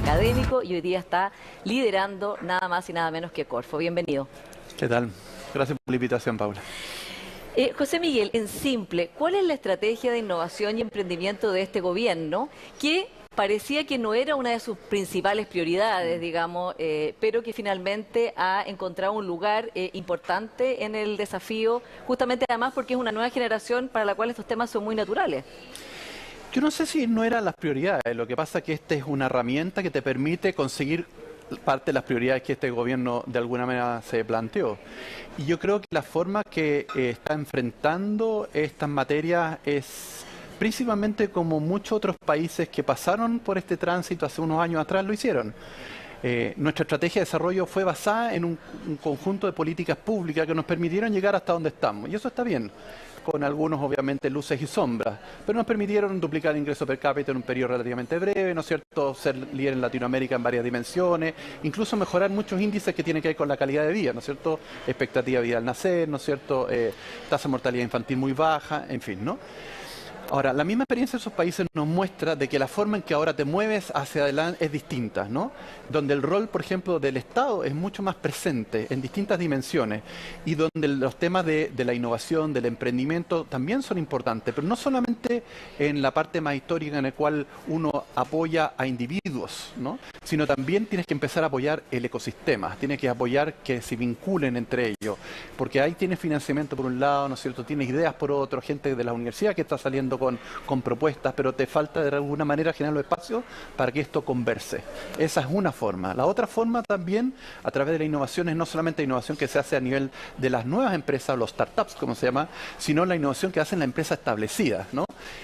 académico y hoy día está liderando nada más y nada menos que Corfo. Bienvenido. ¿Qué tal? Gracias por la invitación, Paula. José Miguel, en simple, ¿cuál es la estrategia de innovación y emprendimiento de este gobierno que parecía que no era una de sus principales prioridades, digamos, pero que finalmente ha encontrado un lugar importante en el desafío, justamente además porque es una nueva generación para la cual estos temas son muy naturales? Yo no sé si no eran las prioridades, lo que pasa es que esta es una herramienta que te permite conseguir parte de las prioridades que este gobierno de alguna manera se planteó. Y yo creo que la forma que está enfrentando estas materias es principalmente como muchos otros países que pasaron por este tránsito hace unos años atrás lo hicieron. Nuestra estrategia de desarrollo fue basada en un conjunto de políticas públicas que nos permitieron llegar hasta donde estamos. Y eso está bien, con algunos obviamente luces y sombras, pero nos permitieron duplicar el ingreso per cápita en un periodo relativamente breve, ¿no es cierto?, ser líder en Latinoamérica en varias dimensiones, incluso mejorar muchos índices que tienen que ver con la calidad de vida, ¿no es cierto?, expectativa de vida al nacer, ¿no es cierto?, tasa de mortalidad infantil muy baja, en fin, ¿no? Ahora, la misma experiencia de esos países nos muestra de que la forma en que ahora te mueves hacia adelante es distinta, ¿no? Donde el rol, por ejemplo, del Estado es mucho más presente en distintas dimensiones y donde los temas de la innovación, del emprendimiento también son importantes, pero no solamente en la parte más histórica en la cual uno apoya a individuos, ¿no?, sino también tienes que empezar a apoyar el ecosistema, tienes que apoyar que se vinculen entre ellos, porque ahí tienes financiamiento por un lado, ¿no es cierto?, tienes ideas por otro, gente de la universidad que está saliendo con propuestas, pero te falta de alguna manera generar los espacios para que esto converse. Esa es una forma. La otra forma también, a través de la innovación, es no solamente la innovación que se hace a nivel de las nuevas empresas, los startups, como se llama, sino la innovación que hacen las empresas establecidas, ¿no?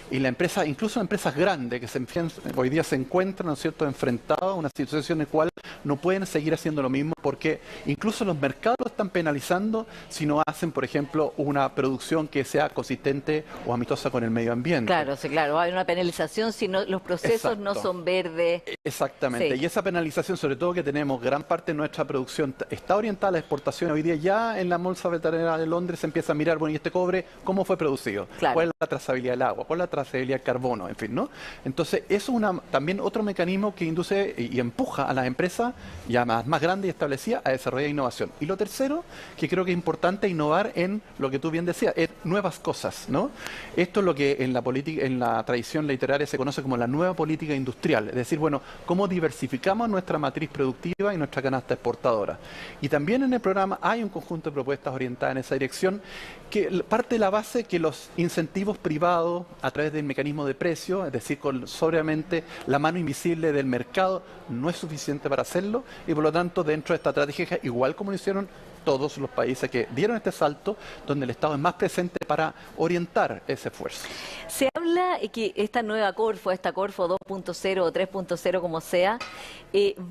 Y la empresa, incluso empresas grandes que hoy día se encuentran, ¿no es cierto?, enfrentadas a una situación en la cual no pueden seguir haciendo lo mismo porque incluso los mercados están penalizando si no hacen, por ejemplo, una producción que sea consistente o amistosa con el medio ambiente. Claro, sí, claro, hay una penalización si no, los procesos no son verdes. Exactamente, sí. Y esa penalización, sobre todo que tenemos gran parte de nuestra producción está orientada a la exportación. Hoy día ya en la Bolsa Veterinera de Londres se empieza a mirar, bueno, ¿y este cobre cómo fue producido? Claro. ¿Cuál es la trazabilidad del agua? ¿Cuál es la trazabilidad del carbono? En fin, ¿no? Entonces, eso es también otro mecanismo que induce y empuja a las empresas ya más grandes y establecidas a desarrollar innovación. Y lo tercero, que creo que es importante innovar en lo que tú bien decías, es nuevas cosas, ¿no? Esto es lo que en la tradición literaria se conoce como la nueva política industrial, es decir, bueno, cómo diversificamos nuestra matriz productiva y nuestra canasta exportadora. Y también en el programa hay un conjunto de propuestas orientadas en esa dirección, que parte de la base que los incentivos privados a través del mecanismo de precio, es decir, obviamente la mano invisible del mercado no es suficiente para hacerlo y por lo tanto dentro de esta estrategia, igual como lo hicieron todos los países que dieron este salto, donde el Estado es más presente para orientar ese esfuerzo. Se habla que esta nueva Corfo, esta Corfo 2.0 o 3.0 como sea,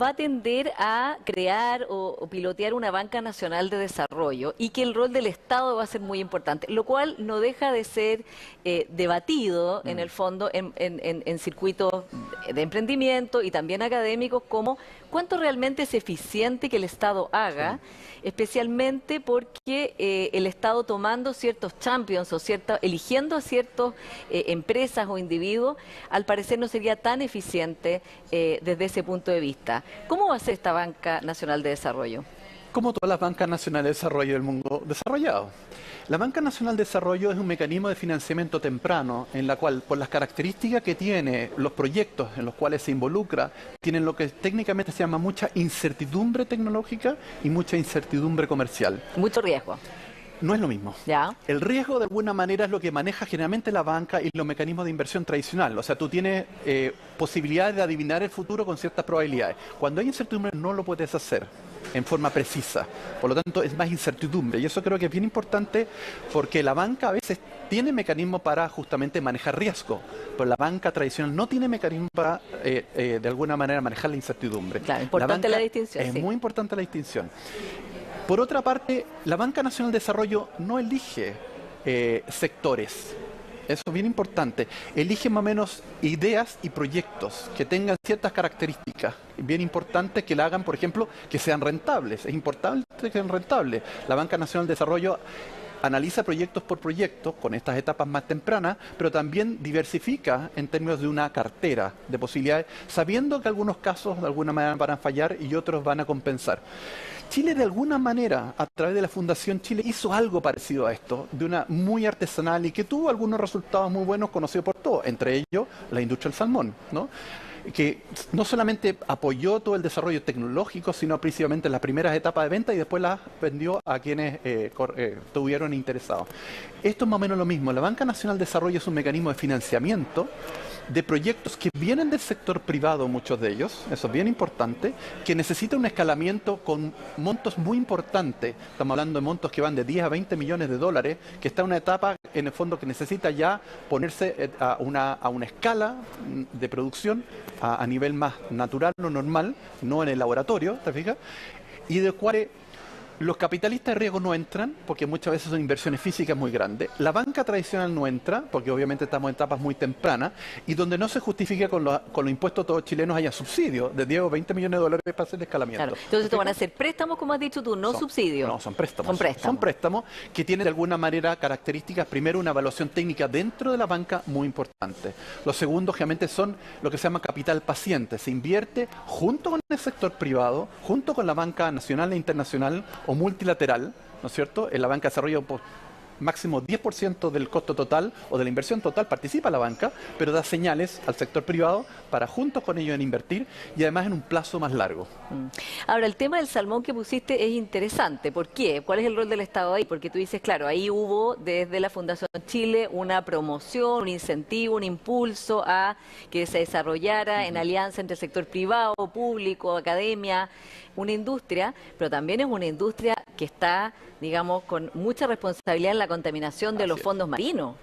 va a tender a crear o pilotear una banca nacional de desarrollo y que el rol del Estado va a ser muy importante, lo cual no deja de ser debatido en el fondo en circuitos de emprendimiento y también académicos, como cuánto realmente es eficiente que el Estado haga, especialmente porque el Estado tomando ciertos champions o eligiendo a ciertas empresas o individuos, al parecer no sería tan eficiente desde ese punto de vista. ¿Cómo va a ser esta Banca Nacional de Desarrollo? Como todas las bancas nacionales de desarrollo del mundo desarrollado. La Banca Nacional de Desarrollo es un mecanismo de financiamiento temprano en la cual, por las características que tiene los proyectos en los cuales se involucra, tienen lo que técnicamente se llama mucha incertidumbre tecnológica y mucha incertidumbre comercial. Mucho riesgo. No es lo mismo. ¿Ya? El riesgo de alguna manera es lo que maneja generalmente la banca y los mecanismos de inversión tradicional. O sea, tú tienes posibilidades de adivinar el futuro con ciertas probabilidades. Cuando hay incertidumbre no lo puedes hacer en forma precisa. Por lo tanto, es más incertidumbre. Y eso creo que es bien importante porque la banca a veces tiene mecanismos para justamente manejar riesgo, pero la banca tradicional no tiene mecanismos para, de alguna manera, manejar la incertidumbre. Claro, importante la distinción. Es muy importante la distinción. Por otra parte, la Banca Nacional de Desarrollo no elige sectores. Eso es bien importante. Elige más o menos ideas y proyectos que tengan ciertas características. Bien importante que la hagan, por ejemplo, que sean rentables. Es importante que sean rentables. La Banca Nacional de Desarrollo analiza proyectos por proyecto con estas etapas más tempranas, pero también diversifica en términos de una cartera de posibilidades, sabiendo que algunos casos de alguna manera van a fallar y otros van a compensar. Chile de alguna manera, a través de la Fundación Chile, hizo algo parecido a esto, de una muy artesanal y que tuvo algunos resultados muy buenos conocidos por todos, entre ellos la industria del salmón, ¿no? Que no solamente apoyó todo el desarrollo tecnológico, sino principalmente las primeras etapas de venta y después las vendió a quienes estuvieron interesados. Esto es más o menos lo mismo. La Banca Nacional de Desarrollo es un mecanismo de financiamiento de proyectos que vienen del sector privado, muchos de ellos, eso es bien importante, que necesita un escalamiento con montos muy importantes. Estamos hablando de montos que van de 10 a 20 millones de dólares, que está en una etapa, en el fondo, que necesita ya ponerse a una escala de producción a nivel más natural o normal, no en el laboratorio, ¿te fijas? Y de cuales los capitalistas de riesgo no entran, porque muchas veces son inversiones físicas muy grandes. La banca tradicional no entra, porque obviamente estamos en etapas muy tempranas, y donde no se justifica con los impuestos todos chilenos haya subsidios de 10 o 20 millones de dólares para hacer el escalamiento. Claro. Entonces esto van a ser préstamos, como has dicho tú, no subsidios. No, son préstamos. Son préstamos. Son préstamos que tienen de alguna manera características, primero una evaluación técnica dentro de la banca muy importante. Lo segundo, obviamente, son lo que se llama capital paciente. Se invierte junto con el sector privado, junto con la banca nacional e internacional o multilateral, ¿no es cierto? En la banca de desarrollo máximo 10% del costo total o de la inversión total participa la banca, pero da señales al sector privado para juntos con ellos en invertir y además en un plazo más largo. Ahora, el tema del salmón que pusiste es interesante. ¿Por qué? ¿Cuál es el rol del Estado ahí? Porque tú dices, claro, ahí hubo desde la Fundación Chile una promoción, un incentivo, un impulso a que se desarrollara en alianza entre el sector privado, público, academia, una industria, pero también es una industria que está, digamos, con mucha responsabilidad en la contaminación de los fondos marinos.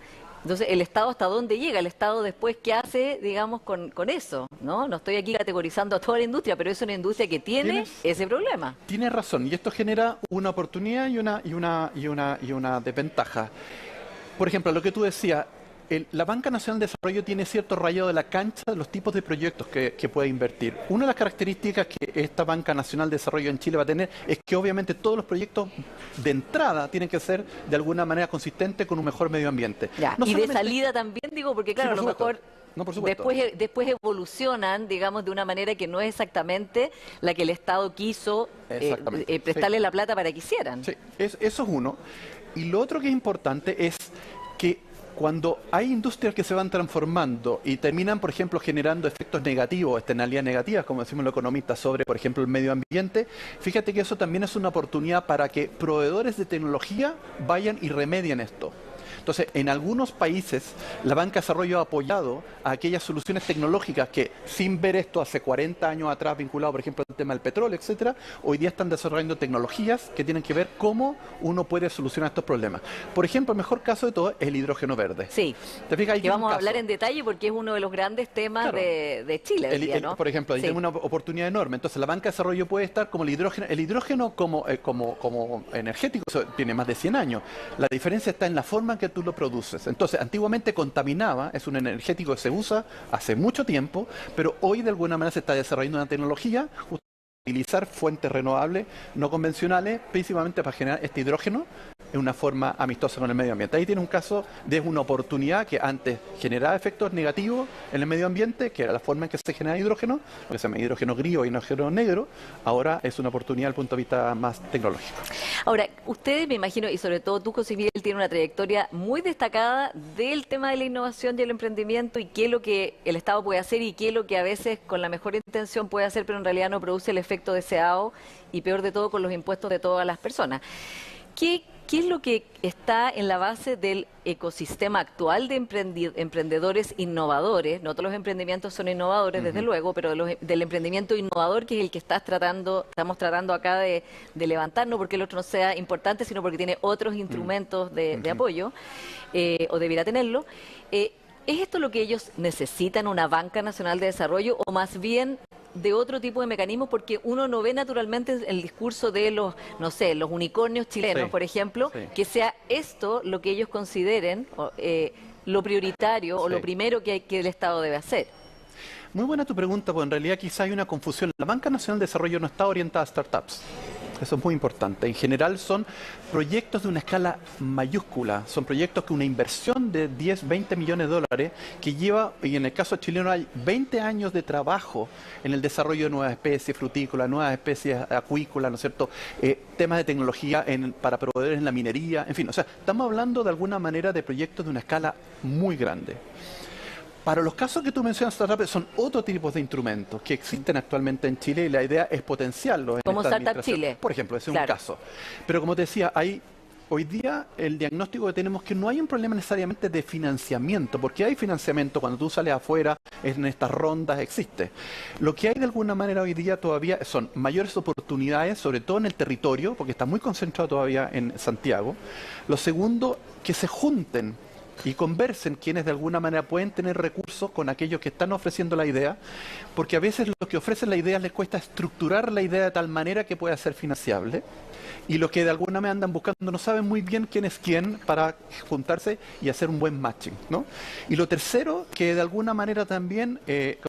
Entonces, ¿el Estado hasta dónde llega? ¿El Estado después qué hace, digamos, con eso? ¿No? No estoy aquí categorizando a toda la industria, pero es una industria que tiene ese problema. Tienes razón, y esto genera una oportunidad y una desventaja. Por ejemplo, lo que tú decías, la Banca Nacional de Desarrollo tiene cierto rayado de la cancha de los tipos de proyectos que puede invertir. Una de las características que esta Banca Nacional de Desarrollo en Chile va a tener es que obviamente todos los proyectos de entrada tienen que ser de alguna manera consistentes con un mejor medio ambiente. Ya, no y solamente de salida también, digo, porque claro, sí, a lo mejor no, por supuesto. Después evolucionan, digamos, de una manera que no es exactamente la que el Estado quiso prestarle la plata para que hicieran. Sí, eso es uno. Y lo otro que es importante es que cuando hay industrias que se van transformando y terminan, por ejemplo, generando efectos negativos, externalidades negativas, como decimos los economistas, sobre, por ejemplo, el medio ambiente, fíjate que eso también es una oportunidad para que proveedores de tecnología vayan y remedien esto. Entonces, en algunos países, la Banca de Desarrollo ha apoyado a aquellas soluciones tecnológicas que, sin ver esto hace 40 años atrás, vinculado, por ejemplo, al tema del petróleo, etcétera, hoy día están desarrollando tecnologías que tienen que ver cómo uno puede solucionar estos problemas. Por ejemplo, el mejor caso de todo es el hidrógeno verde. Sí, ¿te fijas? que vamos a hablar en detalle porque es uno de los grandes temas de Chile. ¿no? Por ejemplo, ahí tenemos una oportunidad enorme. Entonces, la Banca de Desarrollo puede estar como el hidrógeno. El hidrógeno como energético tiene más de 100 años. La diferencia está en la forma en que tú lo produces. Entonces, antiguamente contaminaba, es un energético que se usa hace mucho tiempo, pero hoy de alguna manera se está desarrollando una tecnología utilizar fuentes renovables no convencionales, principalmente para generar este hidrógeno en una forma amistosa con el medio ambiente. Ahí tiene un caso de una oportunidad que antes generaba efectos negativos en el medio ambiente, que era la forma en que se genera hidrógeno, lo que se llama hidrógeno gris o hidrógeno negro, ahora es una oportunidad desde el punto de vista más tecnológico. Ahora, ustedes me imagino, y sobre todo tú, José Miguel, tiene una trayectoria muy destacada del tema de la innovación y el emprendimiento y qué es lo que el Estado puede hacer y qué es lo que a veces con la mejor intención puede hacer, pero en realidad no produce el efecto deseado y peor de todo con los impuestos de todas las personas. ¿Qué es lo que está en la base del ecosistema actual de emprendedores innovadores? No todos los emprendimientos son innovadores, desde luego, pero del emprendimiento innovador, que es el que estamos tratando acá de levantarnos, porque el otro no sea importante, sino porque tiene otros instrumentos de apoyo, o debiera tenerlo. ¿Es esto lo que ellos necesitan, una banca nacional de desarrollo, o más bien de otro tipo de mecanismos? Porque uno no ve naturalmente el discurso de los, no sé, los unicornios chilenos, por ejemplo, que sea esto lo que ellos consideren lo prioritario o lo primero que el Estado debe hacer. Muy buena tu pregunta, porque en realidad quizá hay una confusión. La Banca Nacional de Desarrollo no está orientada a startups. Eso es muy importante. En general son proyectos de una escala mayúscula, son proyectos que una inversión de 10, 20 millones de dólares que lleva, y en el caso chileno hay 20 años de trabajo en el desarrollo de nuevas especies frutícolas, nuevas especies acuícolas, ¿no es cierto? Temas de tecnología para proveedores en la minería, en fin, o sea, estamos hablando de alguna manera de proyectos de una escala muy grande. Para los casos que tú mencionas, Startup, son otro tipo de instrumentos que existen actualmente en Chile y la idea es potenciarlos en Como esta Startup administración. Chile. Por ejemplo, ese es Claro. un caso. Pero como te decía, hoy día el diagnóstico que tenemos es que no hay un problema necesariamente de financiamiento, porque hay financiamiento cuando tú sales afuera, en estas rondas existe. Lo que hay de alguna manera hoy día todavía son mayores oportunidades, sobre todo en el territorio, porque está muy concentrado todavía en Santiago. Lo segundo, que se junten y conversen quienes de alguna manera pueden tener recursos con aquellos que están ofreciendo la idea, porque a veces los que ofrecen la idea les cuesta estructurar la idea de tal manera que pueda ser financiable, y los que de alguna manera andan buscando no saben muy bien quién es quién para juntarse y hacer un buen matching, ¿no? Y lo tercero, que de alguna manera también,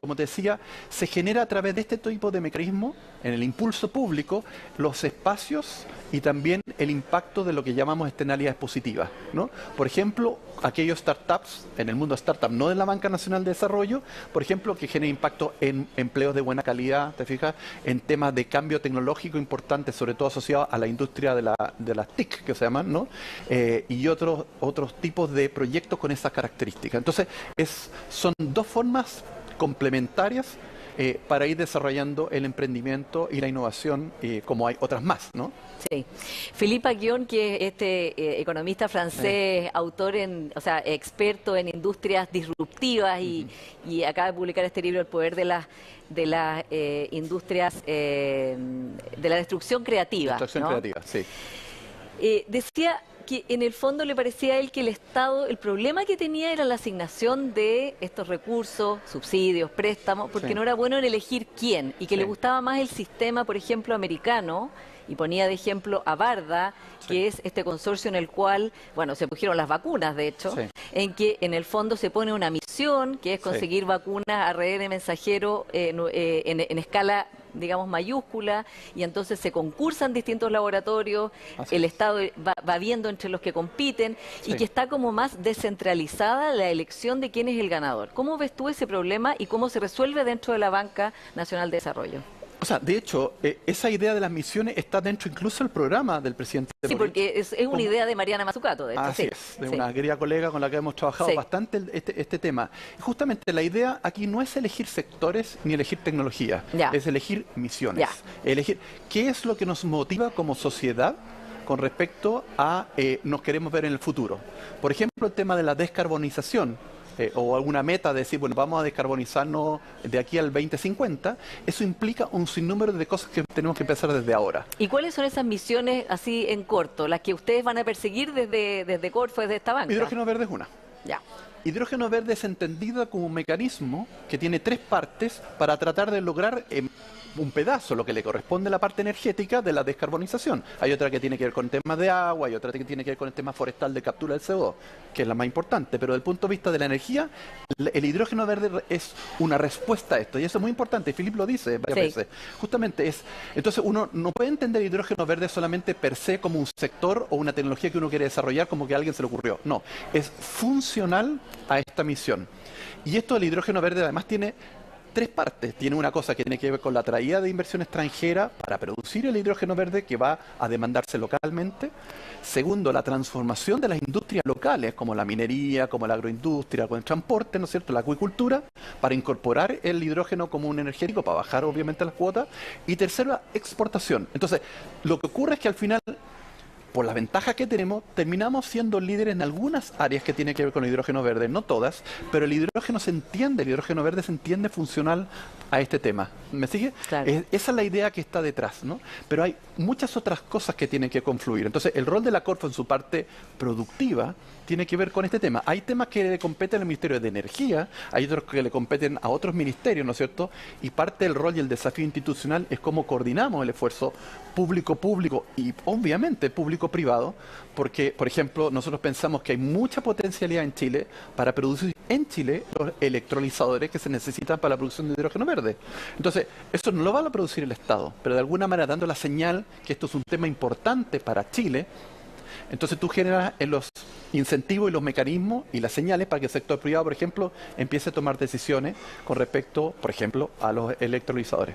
como te decía, se genera a través de este tipo de mecanismo, en el impulso público, los espacios y también el impacto de lo que llamamos externalidades positivas, ¿no? Por ejemplo, aquellos startups, en el mundo startup, no de la Banca Nacional de Desarrollo, por ejemplo, que generen impacto en empleos de buena calidad, ¿te fijas? En temas de cambio tecnológico importante, sobre todo asociados a la industria de las TIC, que se llaman, ¿no? Y otros tipos de proyectos con esas características. Entonces, son dos formas complementarias para ir desarrollando el emprendimiento y la innovación, como hay otras más, ¿no? Sí. Philippe Aghion, que es economista francés, autor o sea, experto en industrias disruptivas y acaba de publicar este libro, El poder de las industrias, de la destrucción creativa. Destrucción ¿no? creativa, sí. Decía que en el fondo le parecía a él que el Estado, el problema que tenía era la asignación de estos recursos, subsidios, préstamos, porque Sí. no era bueno en elegir quién y que le Sí. gustaba más el sistema, por ejemplo, americano, y ponía de ejemplo a BARDA, que es este consorcio en el cual, bueno, se pusieron las vacunas, de hecho, Sí. en que en el fondo se pone una misión, que es Sí. conseguir vacunas a redes de mensajero en escala, digamos, mayúscula, y entonces se concursan distintos laboratorios, Así el es. Estado va viendo entre los que compiten, y Sí. que está como más descentralizada la elección de quién es el ganador. ¿Cómo ves tú ese problema y cómo se resuelve dentro de la Banca Nacional de Desarrollo? O sea, de hecho, esa idea de las misiones está dentro incluso del programa del presidente Sí, Boric. porque es una Como- idea de Mariana Mazzucato, de hecho. Así sí, es, de sí. una querida colega con la que hemos trabajado Sí. bastante este tema. Y justamente la idea aquí no es elegir sectores ni elegir tecnología, Ya. es elegir misiones. Ya. Elegir qué es lo que nos motiva como sociedad con respecto a nos queremos ver en el futuro. Por ejemplo, el tema de la descarbonización. O alguna meta de decir, bueno, vamos a descarbonizarnos de aquí al 2050, eso implica un sinnúmero de cosas que tenemos que empezar desde ahora. ¿Y cuáles son esas misiones así en corto, las que ustedes van a perseguir desde Corfo, desde esta banca? Hidrógeno verde es una. Ya. Hidrógeno verde es entendida como un mecanismo que tiene tres partes para tratar de lograr un pedazo, lo que le corresponde a la parte energética de la descarbonización. Hay otra que tiene que ver con temas de agua, hay otra que tiene que ver con el tema forestal de captura del CO2, que es la más importante. Pero desde el punto de vista de la energía, el hidrógeno verde es una respuesta a esto. Y eso es muy importante, y Philippe lo dice varias Sí. veces. Justamente entonces uno no puede entender hidrógeno verde solamente per se como un sector o una tecnología que uno quiere desarrollar como que a alguien se le ocurrió. No, es funcional a esta misión. Y esto del hidrógeno verde además tiene tres partes. Tiene una cosa que tiene que ver con la traída de inversión extranjera para producir el hidrógeno verde que va a demandarse localmente. Segundo, la transformación de las industrias locales, como la minería, como la agroindustria, como el transporte, ¿no es cierto?, la acuicultura, para incorporar el hidrógeno como un energético, para bajar obviamente las cuotas. Y tercero, la exportación. Entonces, lo que ocurre es que al final, por las ventajas que tenemos, terminamos siendo líderes en algunas áreas que tienen que ver con el hidrógeno verde, no todas, pero el hidrógeno verde se entiende funcional a este tema. ¿Me sigue? Claro. Esa es la idea que está detrás, ¿no? Pero hay muchas otras cosas que tienen que confluir. Entonces, el rol de la Corfo en su parte productiva tiene que ver con este tema. Hay temas que le competen al Ministerio de Energía, hay otros que le competen a otros ministerios, ¿no es cierto? Y parte del rol y el desafío institucional es cómo coordinamos el esfuerzo público y obviamente público público-privado, porque, por ejemplo, nosotros pensamos que hay mucha potencialidad en Chile para producir en Chile los electrolizadores que se necesitan para la producción de hidrógeno verde. Entonces, eso no lo va a producir el Estado, pero de alguna manera dando la señal que esto es un tema importante para Chile. Entonces tú generas los incentivos y los mecanismos y las señales para que el sector privado, por ejemplo, empiece a tomar decisiones con respecto, por ejemplo, a los electrolizadores.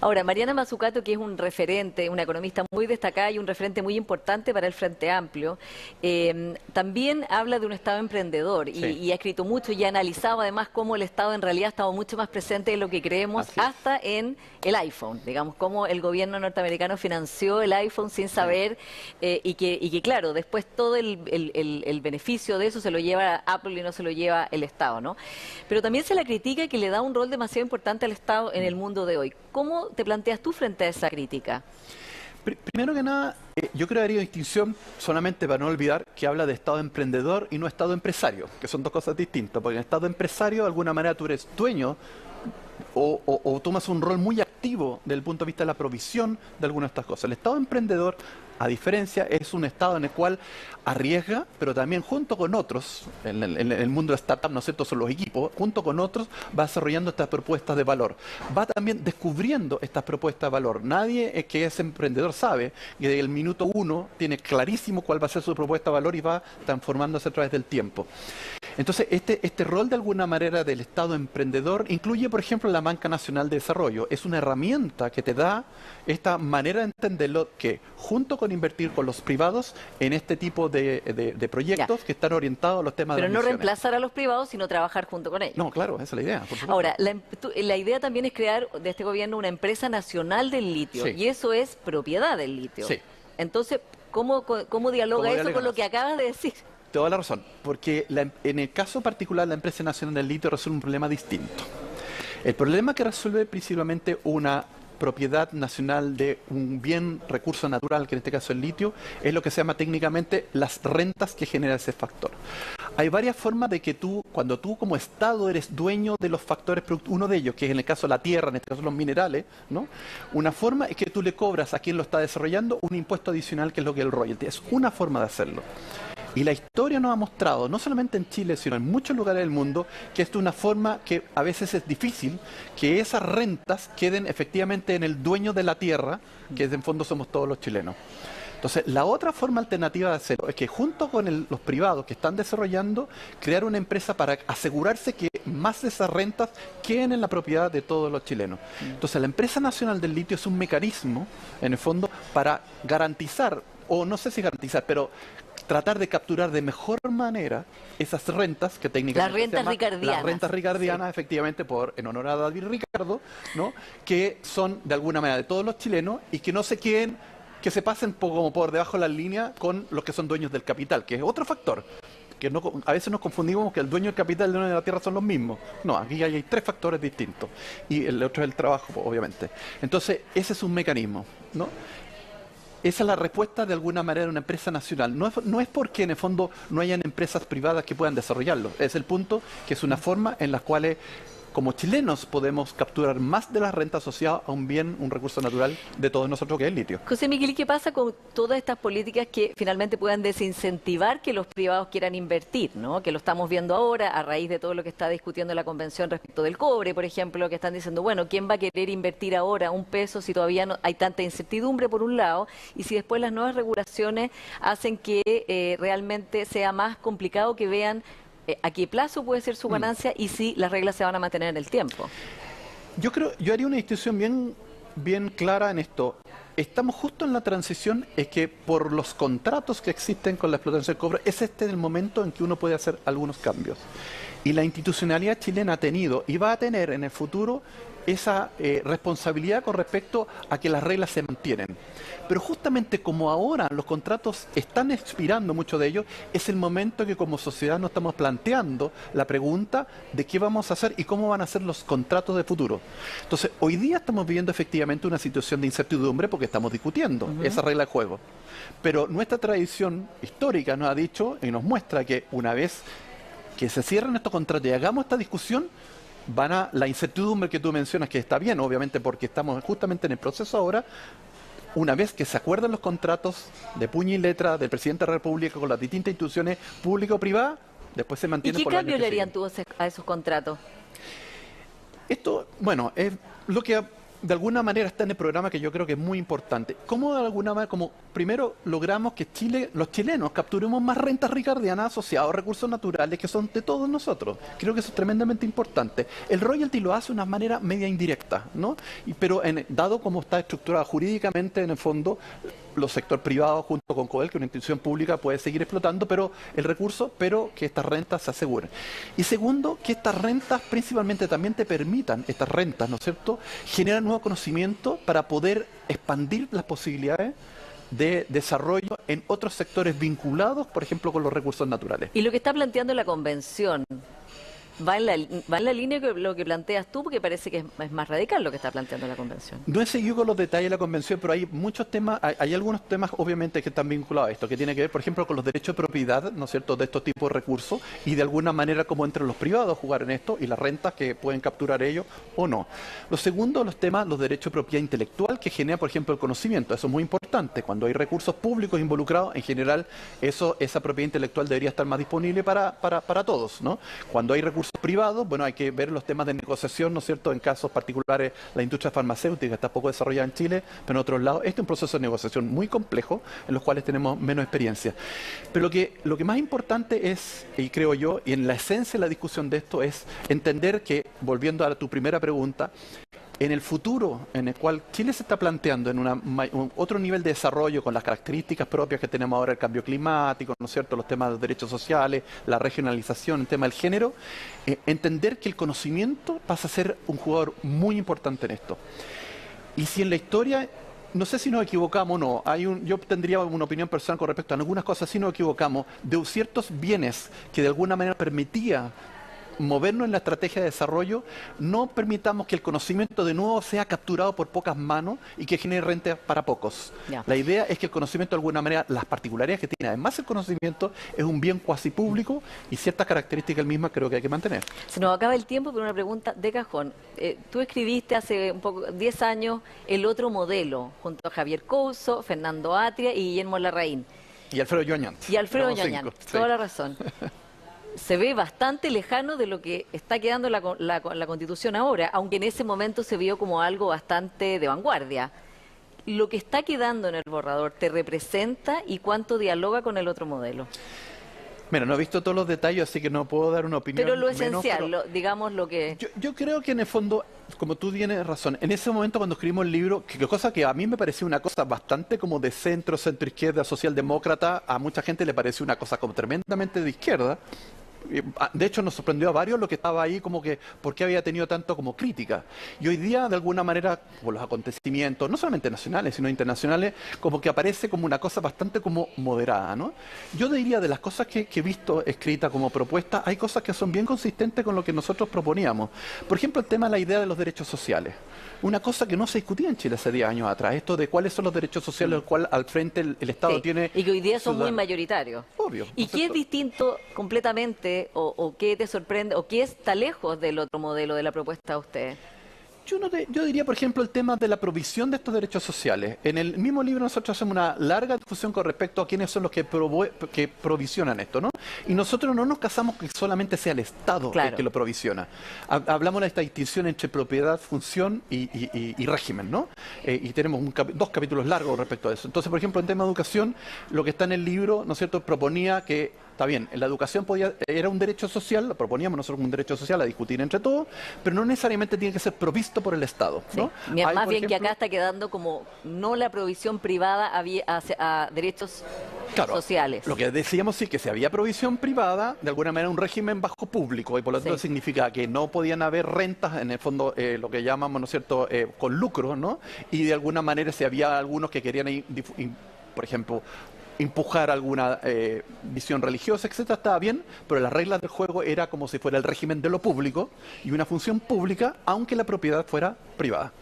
Ahora, Mariana Mazzucato, que es un referente, una economista muy destacada y un referente muy importante para el Frente Amplio, también habla de un Estado emprendedor y ha escrito mucho y ha analizado además cómo el Estado en realidad ha estado mucho más presente de lo que creemos, hasta en el iPhone, digamos, cómo el gobierno norteamericano financió el iPhone sin saber y que claro, después todo el beneficio de eso se lo lleva Apple y no se lo lleva el Estado, ¿no? Pero también se la critica que le da un rol demasiado importante al Estado en el mundo de hoy. ¿Cómo te planteas tú frente a esa crítica? Primero que nada, yo creo que haría distinción solamente para no olvidar que habla de Estado emprendedor y no Estado empresario, que son dos cosas distintas, porque en Estado empresario de alguna manera tú eres dueño o tomas un rol muy activo desde el punto de vista de la provisión de algunas de estas cosas. El Estado emprendedor, a diferencia, es un Estado en el cual arriesga, pero también junto con otros, en el mundo de startup, ¿no es cierto?, son los equipos, junto con otros va desarrollando estas propuestas de valor. Va también descubriendo estas propuestas de valor. Nadie que es emprendedor sabe que desde el minuto uno tiene clarísimo cuál va a ser su propuesta de valor y va transformándose a través del tiempo. Entonces, este rol de alguna manera del Estado emprendedor incluye, por ejemplo, la Banca Nacional de Desarrollo. Es una herramienta que te da esta manera de entenderlo que, junto con invertir con los privados en este tipo de proyectos que están orientados a los temas de las Pero no misiones. reemplazar a los privados, sino trabajar junto con ellos. No, claro, esa es la idea, por supuesto. Ahora, la idea también es crear de este gobierno una empresa nacional del litio, y eso es propiedad del litio. Sí. Entonces, ¿cómo dialoga eso con lo que acabas de decir? Toda la razón, porque en el caso particular la empresa nacional del litio resuelve un problema distinto. El problema que resuelve principalmente una propiedad nacional de un bien, recurso natural, que en este caso es el litio, es lo que se llama técnicamente las rentas que genera ese factor. Hay varias formas de que cuando tú como Estado eres dueño de los factores productivos, uno de ellos, que es en el caso la tierra, en este caso los minerales, ¿no? Una forma es que tú le cobras a quien lo está desarrollando un impuesto adicional que es lo que es el royalty. Es una forma de hacerlo. Y la historia nos ha mostrado, no solamente en Chile, sino en muchos lugares del mundo, que esto es una forma que a veces es difícil, que esas rentas queden efectivamente en el dueño de la tierra, que en fondo somos todos los chilenos. Entonces, la otra forma alternativa de hacerlo es que junto con los privados que están desarrollando, crear una empresa para asegurarse que más de esas rentas queden en la propiedad de todos los chilenos. Entonces, la empresa nacional del litio es un mecanismo, en el fondo, para garantizar, o no sé si garantizar, pero tratar de capturar de mejor manera esas rentas que técnicamente las rentas ricardianas, efectivamente, en honor a David Ricardo, ¿no? Que son de alguna manera de todos los chilenos y que no se queden, que se pasen como por debajo de la línea con los que son dueños del capital, que es otro factor. Que a veces nos confundimos que el dueño del capital y el dueño de la tierra son los mismos. No, aquí hay tres factores distintos. Y el otro es el trabajo, obviamente. Entonces, ese es un mecanismo, ¿no? Esa es la respuesta de alguna manera de una empresa nacional. No es porque en el fondo no hayan empresas privadas que puedan desarrollarlo. Es el punto que es una forma en la cual como chilenos podemos capturar más de las rentas asociadas a un bien, un recurso natural de todos nosotros que es el litio. José Miguel, ¿y qué pasa con todas estas políticas que finalmente puedan desincentivar que los privados quieran invertir, ¿no? Que lo estamos viendo ahora a raíz de todo lo que está discutiendo la convención respecto del cobre, por ejemplo, que están diciendo, bueno, ¿quién va a querer invertir ahora un peso si todavía no hay tanta incertidumbre por un lado y si después las nuevas regulaciones hacen que realmente sea más complicado que vean a qué plazo puede ser su ganancia y si las reglas se van a mantener en el tiempo? Yo haría una distinción bien clara en esto. Estamos justo en la transición, es que por los contratos que existen con la explotación del cobre, es el momento en que uno puede hacer algunos cambios. Y la institucionalidad chilena ha tenido y va a tener en el futuro esa responsabilidad con respecto a que las reglas se mantienen. Pero justamente como ahora los contratos están expirando, muchos de ellos, es el momento que como sociedad nos estamos planteando la pregunta de qué vamos a hacer y cómo van a ser los contratos de futuro. Entonces, hoy día estamos viviendo efectivamente una situación de incertidumbre porque estamos discutiendo esa regla de juego. Pero nuestra tradición histórica nos ha dicho y nos muestra que una vez que se cierren estos contratos y hagamos esta discusión, la incertidumbre que tú mencionas, que está bien, obviamente, porque estamos justamente en el proceso ahora, una vez que se acuerdan los contratos de puño y letra del presidente de la República con las distintas instituciones públicas o privadas, después se ¿Y mantienen qué por los cambio años le que harían siguen. tú a esos contratos? Esto, bueno, es lo que de alguna manera está en el programa que yo creo que es muy importante. ¿Cómo de alguna manera, como primero logramos que Chile, los chilenos capturemos más rentas ricardianas asociadas a recursos naturales que son de todos nosotros? Creo que eso es tremendamente importante. El royalty lo hace de una manera media indirecta, ¿no? Pero dado como está estructurado jurídicamente, en el fondo, los sectores privados junto con CODEL, que una institución pública puede seguir explotando, pero el recurso, pero que estas rentas se aseguren. Y segundo, que estas rentas principalmente también te permitan, estas rentas, ¿no es cierto?, generar nuevo conocimiento para poder expandir las posibilidades de desarrollo en otros sectores vinculados, por ejemplo, con los recursos naturales. Y lo que está planteando la convención, va en la línea que lo que planteas tú, porque parece que es más radical lo que está planteando la convención. No he seguido con los detalles de la convención, pero hay muchos temas, hay algunos temas obviamente que están vinculados a esto, que tiene que ver, por ejemplo, con los derechos de propiedad, ¿no es cierto?, de estos tipos de recursos, y de alguna manera cómo entre los privados jugar en esto y las rentas que pueden capturar ellos o no. Lo segundo, los temas, los derechos de propiedad intelectual que genera, por ejemplo, el conocimiento. Eso es muy importante. Cuando hay recursos públicos involucrados, en general, esa propiedad intelectual debería estar más disponible para todos, ¿no? Cuando hay recursos privados, bueno, hay que ver los temas de negociación, ¿no es cierto?, en casos particulares, la industria farmacéutica está poco desarrollada en Chile, pero en otros lados, este es un proceso de negociación muy complejo, en los cuales tenemos menos experiencia. Pero lo que más importante es, y creo yo, y en la esencia de la discusión de esto, es entender que, volviendo a tu primera pregunta, en el futuro en el cual Chile se está planteando en otro nivel de desarrollo con las características propias que tenemos ahora, el cambio climático, ¿no es cierto?, los temas de los derechos sociales, la regionalización, el tema del género, entender que el conocimiento pasa a ser un jugador muy importante en esto. Y si en la historia, no sé si nos equivocamos o no, yo tendría una opinión personal con respecto a algunas cosas, si nos equivocamos, de ciertos bienes que de alguna manera permitía movernos en la estrategia de desarrollo, no permitamos que el conocimiento de nuevo sea capturado por pocas manos y que genere renta para pocos. Ya. La idea es que el conocimiento de alguna manera, las particularidades que tiene, además el conocimiento es un bien cuasi público y ciertas características mismas creo que hay que mantener. Se nos acaba el tiempo, pero una pregunta de cajón. Tú escribiste hace 10 años El otro modelo, junto a Javier Couso, Fernando Atria y Guillermo Larraín. Y Alfredo Yoñant. Y Alfredo Éramos Ñañán, 5, sí. toda la razón. Se ve bastante lejano de lo que está quedando la Constitución ahora, aunque en ese momento se vio como algo bastante de vanguardia. ¿Lo que está quedando en el borrador te representa y cuánto dialoga con el otro modelo? Mira, no he visto todos los detalles, así que no puedo dar una opinión. Pero lo menos, esencial, pero digamos lo que... yo creo que en el fondo, como tú tienes razón, en ese momento cuando escribimos el libro, que cosa que a mí me pareció una cosa bastante como de centro izquierda, socialdemócrata, a mucha gente le pareció una cosa como tremendamente de izquierda. De hecho, nos sorprendió a varios lo que estaba ahí, como que, ¿por qué había tenido tanto como crítica? Y hoy día, de alguna manera, por los acontecimientos, no solamente nacionales, sino internacionales, como que aparece como una cosa bastante como moderada, ¿no? Yo diría, de las cosas que he visto escritas como propuestas, hay cosas que son bien consistentes con lo que nosotros proponíamos. Por ejemplo, el tema de la idea de los derechos sociales. Una cosa que no se discutía en Chile hace 10 años atrás, esto de cuáles son los derechos sociales, al cual al frente el Estado Sí, tiene... y que hoy día son muy ciudadanos. mayoritarios. Obvio. ¿Y ¿no es qué es cierto? distinto completamente o qué te sorprende o qué está lejos del otro modelo de la propuesta de ustedes? Yo diría, por ejemplo, el tema de la provisión de estos derechos sociales. En el mismo libro nosotros hacemos una larga discusión con respecto a quiénes son los que provisionan esto, ¿no? Y nosotros no nos casamos que solamente sea el Estado Claro. el que lo provisiona. Hablamos de esta distinción entre propiedad, función y régimen, ¿no? Y tenemos dos capítulos largos respecto a eso. Entonces, por ejemplo, en tema de educación, lo que está en el libro, ¿no es cierto?, proponía que está bien, la educación era un derecho social, lo proponíamos nosotros como un derecho social a discutir entre todos, pero no necesariamente tiene que ser provisto por el Estado, ¿no? Sí. Hay, Más por bien que ejemplo, acá está quedando como no la provisión privada a derechos claro, sociales. lo que decíamos sí que si había provisión privada, de alguna manera un régimen bajo público, y por lo tanto Sí. significa que no podían haber rentas, en el fondo lo que llamamos, ¿no es cierto?, con lucro, ¿no? Y de alguna manera si había algunos que querían, por ejemplo, empujar alguna visión religiosa, etcétera, estaba bien, pero las reglas del juego era como si fuera el régimen de lo público y una función pública, aunque la propiedad fuera privada.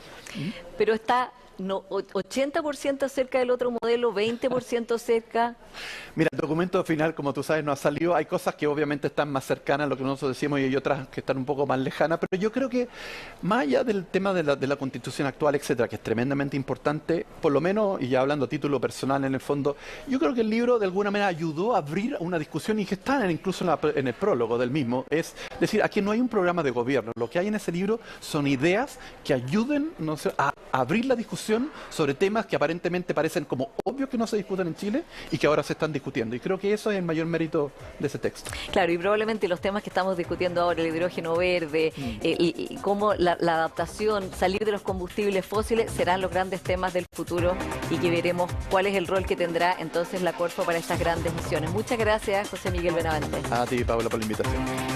Pero está no, 80% acerca del otro modelo, 20% cerca. Mira, el documento final, como tú sabes, no ha salido. Hay cosas que obviamente están más cercanas a lo que nosotros decimos y hay otras que están un poco más lejanas, pero yo creo que más allá del tema de la Constitución actual, etcétera, que es tremendamente importante, por lo menos, y ya hablando a título personal en el fondo, yo creo que el libro de alguna manera ayudó a abrir una discusión y que está incluso en el prólogo del mismo. Es decir, aquí no hay un programa de gobierno. Lo que hay en ese libro son ideas que ayuden, no sé, a abrir la discusión sobre temas que aparentemente parecen como obvios que no se discutan en Chile y que ahora se están discutiendo. Y creo que eso es el mayor mérito de ese texto. Claro, y probablemente los temas que estamos discutiendo ahora, el hidrógeno verde, y cómo la adaptación, salir de los combustibles fósiles, serán los grandes temas del futuro y que veremos cuál es el rol que tendrá entonces la Corfo para estas grandes misiones. Muchas gracias, José Miguel Benavente. A ti, Paula, por la invitación.